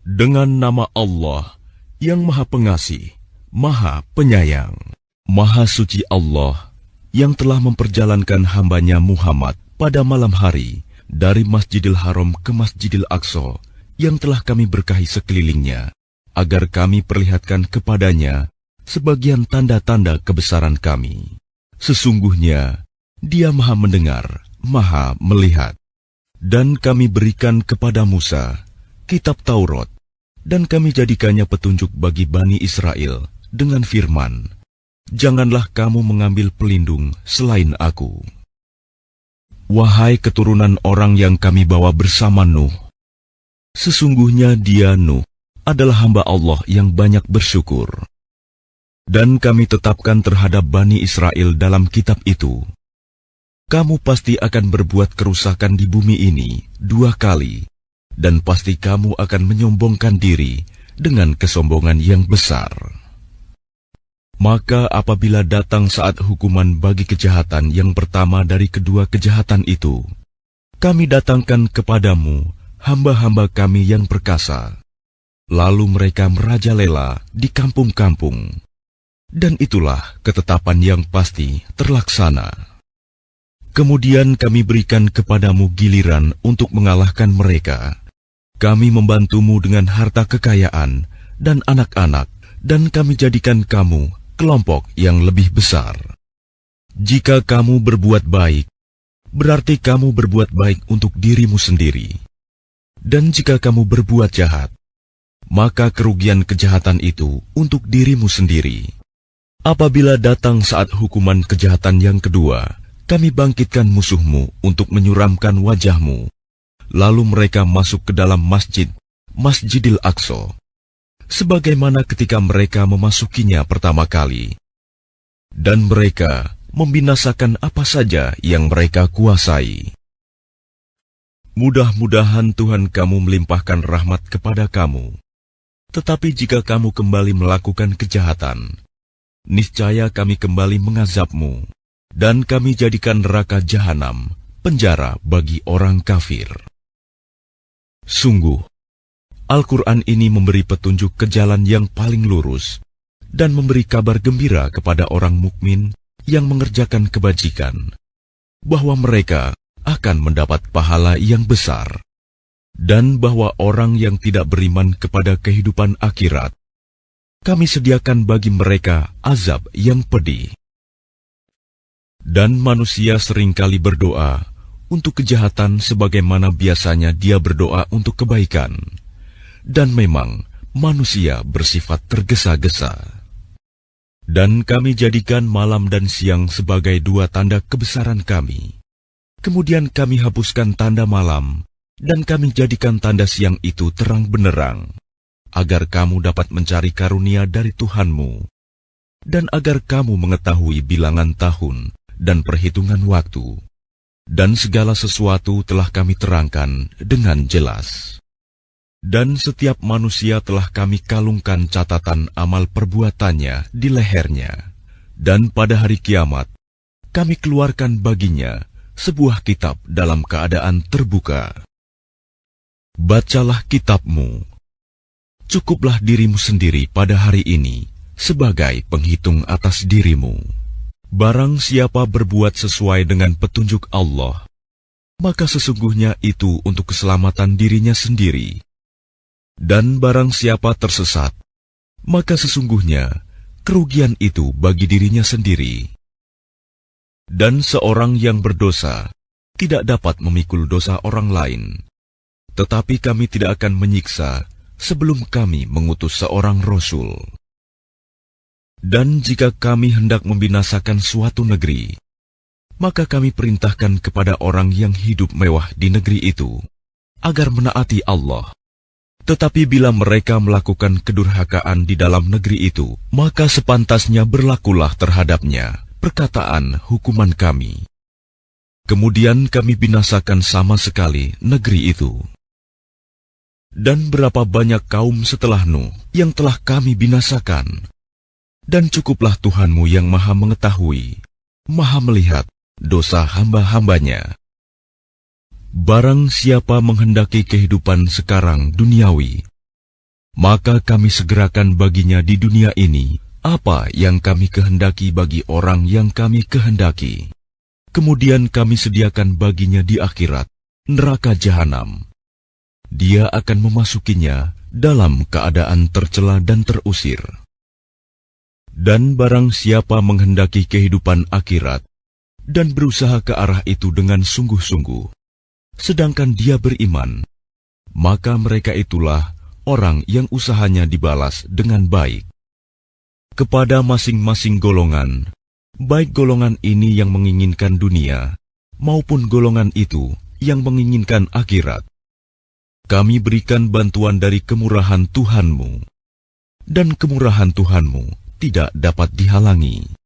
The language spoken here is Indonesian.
Dengan nama Allah yang Maha Pengasih, Maha Penyayang. Maha suci Allah yang telah memperjalankan hamba-Nya Muhammad pada malam hari dari Masjidil Haram ke Masjidil Aqsa yang telah kami berkahi sekelilingnya, agar kami perlihatkan kepadanya sebagian tanda-tanda kebesaran kami. Sesungguhnya Dia Maha mendengar, Maha melihat. Dan kami berikan kepada Musa kitab Taurat, dan kami jadikannya petunjuk bagi Bani Israel dengan firman, "Janganlah kamu mengambil pelindung selain aku." Wahai keturunan orang yang kami bawa bersama Nuh, sesungguhnya dia Nuh adalah hamba Allah yang banyak bersyukur. Dan kami tetapkan terhadap Bani Israel dalam kitab itu, kamu pasti akan berbuat kerusakan di bumi ini 2 kali, dan pasti kamu akan menyombongkan diri dengan kesombongan yang besar. Maka apabila datang saat hukuman bagi kejahatan yang pertama dari kedua kejahatan itu, kami datangkan kepadamu hamba-hamba kami yang perkasa. Lalu mereka merajalela di kampung-kampung. Dan itulah ketetapan yang pasti terlaksana. Kemudian kami berikan kepadamu giliran untuk mengalahkan mereka. Kami membantumu dengan harta kekayaan dan anak-anak, dan kami jadikan kamu kelompok yang lebih besar. Jika kamu berbuat baik, berarti kamu berbuat baik untuk dirimu sendiri. Dan jika kamu berbuat jahat, maka kerugian kejahatan itu untuk dirimu sendiri. Apabila datang saat hukuman kejahatan yang kedua, kami bangkitkan musuhmu untuk menyuramkan wajahmu. Lalu mereka masuk ke dalam Masjidil Aqsa, sebagaimana ketika mereka memasukinya pertama kali. Dan mereka membinasakan apa saja yang mereka kuasai. Mudah-mudahan Tuhan kamu melimpahkan rahmat kepada kamu. Tetapi jika kamu kembali melakukan kejahatan, niscaya kami kembali mengazabmu, dan kami jadikan neraka jahanam penjara bagi orang kafir. Sungguh, Al-Quran ini memberi petunjuk ke jalan yang paling lurus, dan memberi kabar gembira kepada orang mukmin yang mengerjakan kebajikan, bahwa mereka akan mendapat pahala yang besar, dan bahwa orang yang tidak beriman kepada kehidupan akhirat, kami sediakan bagi mereka azab yang pedih. Dan manusia seringkali berdoa untuk kejahatan sebagaimana biasanya dia berdoa untuk kebaikan. Dan memang manusia bersifat tergesa-gesa. Dan kami jadikan malam dan siang sebagai 2 tanda kebesaran kami. Kemudian kami hapuskan tanda malam, dan kami jadikan tanda siang itu terang benderang, agar kamu dapat mencari karunia dari Tuhanmu, dan agar kamu mengetahui bilangan tahun dan perhitungan waktu, dan segala sesuatu telah kami terangkan dengan jelas. Dan setiap manusia telah kami kalungkan catatan amal perbuatannya di lehernya, dan pada hari kiamat kami keluarkan baginya sebuah kitab dalam keadaan terbuka. Bacalah kitabmu, cukuplah dirimu sendiri pada hari ini sebagai penghitung atas dirimu. Barang siapa berbuat sesuai dengan petunjuk Allah, maka sesungguhnya itu untuk keselamatan dirinya sendiri. Dan barang siapa tersesat, maka sesungguhnya kerugian itu bagi dirinya sendiri. Dan seorang yang berdosa tidak dapat memikul dosa orang lain, tetapi kami tidak akan menyiksa sebelum kami mengutus seorang Rasul. Dan jika kami hendak membinasakan suatu negeri, maka kami perintahkan kepada orang yang hidup mewah di negeri itu, agar menaati Allah. Tetapi bila mereka melakukan kedurhakaan di dalam negeri itu, maka sepantasnya berlakulah terhadapnya perkataan hukuman kami. Kemudian kami binasakan sama sekali negeri itu. Dan berapa banyak kaum setelah Nuh yang telah kami binasakan. Dan cukuplah Tuhanmu yang Maha mengetahui, Maha melihat dosa hamba-hambanya. Barang siapa menghendaki kehidupan sekarang duniawi, maka kami segerakan baginya di dunia ini apa yang kami kehendaki bagi orang yang kami kehendaki. Kemudian kami sediakan baginya di akhirat neraka jahanam. Dia akan memasukinya dalam keadaan tercela dan terusir. Dan barang siapa menghendaki kehidupan akhirat dan berusaha ke arah itu dengan sungguh-sungguh, sedangkan dia beriman, maka mereka itulah orang yang usahanya dibalas dengan baik. Kepada masing-masing golongan, baik golongan ini yang menginginkan dunia, maupun golongan itu yang menginginkan akhirat, kami berikan bantuan dari kemurahan Tuhanmu, dan kemurahan Tuhanmu tidak dapat dihalangi.